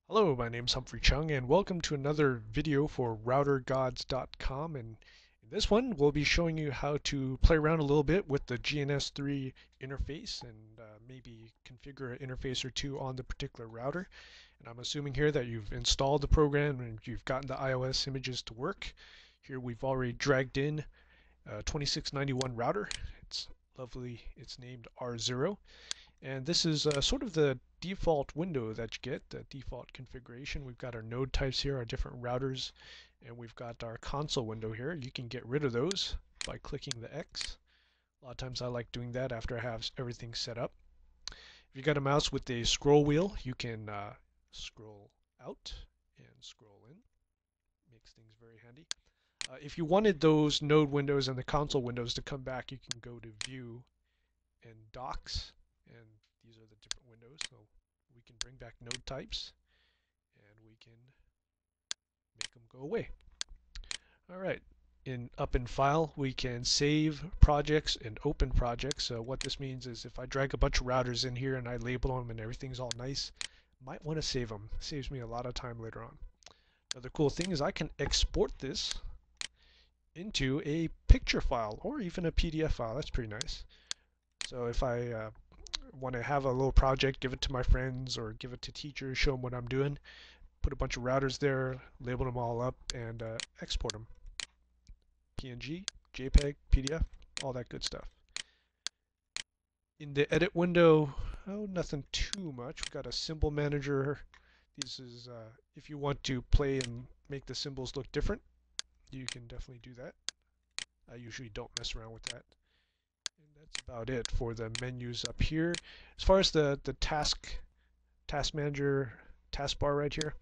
Hello, my name is Humphrey Chung, and welcome to another video for RouterGods.com. And in this one, we'll be showing you how to play around a little bit with the GNS3 interface and maybe configure an interface or two on the particular router. And I'm assuming here that you've installed the program and you've gotten the iOS images to work. Here we've already dragged in a 2691 router. It's lovely. It's named R0. And this is sort of the default window that you get, the default configuration. We've got our node types here, our different routers, and we've got our console window here. You can get rid of those by clicking the X. A lot of times I like doing that after I have everything set up. If you got a mouse with a scroll wheel, you can scroll out and scroll in. Makes things very handy. If you wanted those node windows and the console windows to come back, you can go to View and Docs, and these are the different windows. So we can bring back node types and we can make them go away. Alright, up in File we can save projects and open projects. So what this means is if I drag a bunch of routers in here and I label them and everything's all nice, might want to save them. Saves me a lot of time later on. Another cool thing is I can export this into a picture file or even a PDF file. That's pretty nice. So if I want to have a little project, give it to my friends or give it to teachers, show them what I'm doing, put a bunch of routers there, label them all up, and export them. PNG, JPEG, PDF, all that good stuff. In the edit window, nothing too much. We've got a symbol manager. This is if you want to play and make the symbols look different, you can definitely do that. I usually don't mess around with that. And that's about it for the menus up here. As far as the task manager taskbar right here,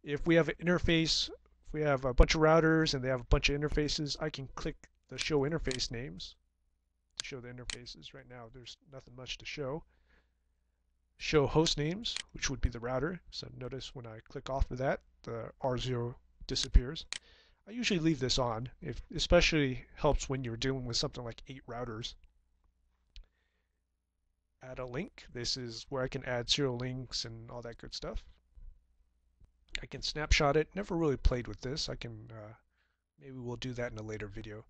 if we have an interface, if we have a bunch of routers and they have a bunch of interfaces, I can click the show interface names to show the interfaces. Right now there's nothing much to show. Show host names, which would be the router. So notice when I click off of that, the R0 disappears. I usually leave this on. If especially helps when you're dealing with something like 8 routers. Add a link. This is where I can add serial links and all that good stuff. I can snapshot it. Never really played with this. I can maybe we'll do that in a later video.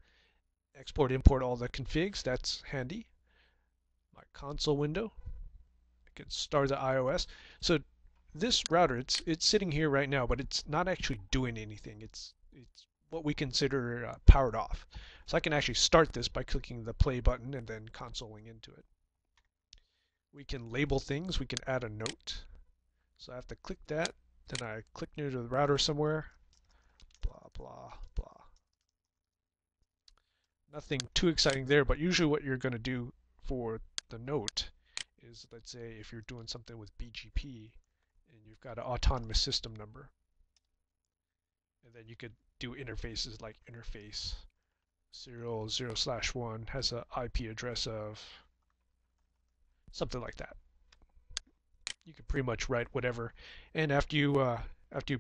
Export, import all the configs. That's handy. My console window. I can start the iOS. So this router, it's sitting here right now, but it's not actually doing anything. It's what we consider powered off. So I can actually start this by clicking the play button and then consoling into it. We can label things. We can add a note. So I have to click that. Then I click near to the router somewhere. Blah, blah, blah. Nothing too exciting there, but usually what you're going to do for the note is, let's say if you're doing something with BGP and you've got an autonomous system number, and then you could do interfaces like interface serial 0/1 has an IP address of something like that. You could pretty much write whatever, and after you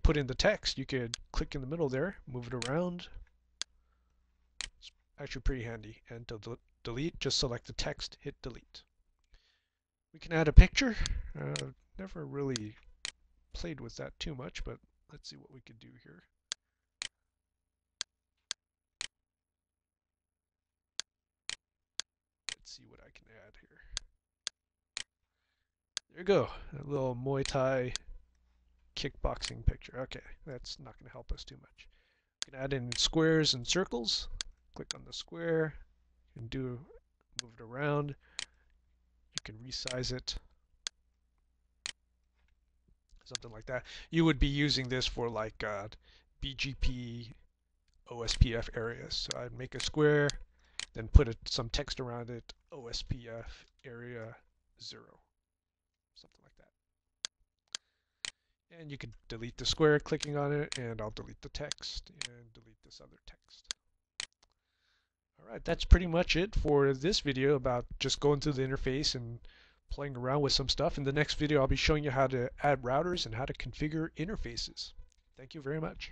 put in the text, you could click in the middle there, move it around. It's actually pretty handy. And to delete, just select the text, hit delete. We can add a picture. Never really played with that too much, but let's see what we could do here. Let's see what I can add here. There you go, a little Muay Thai kickboxing picture. Okay, that's not going to help us too much. We can add in squares and circles. Click on the square and move it around. You can resize it. Something like that. You would be using this for like BGP, OSPF areas. So I'd make a square, then put some text around it, OSPF area 0. Something like that. And you can delete the square clicking on it, and I'll delete the text and delete this other text. Alright, that's pretty much it for this video about just going through the interface and playing around with some stuff. In the next video I'll be showing you how to add routers and how to configure interfaces. Thank you very much.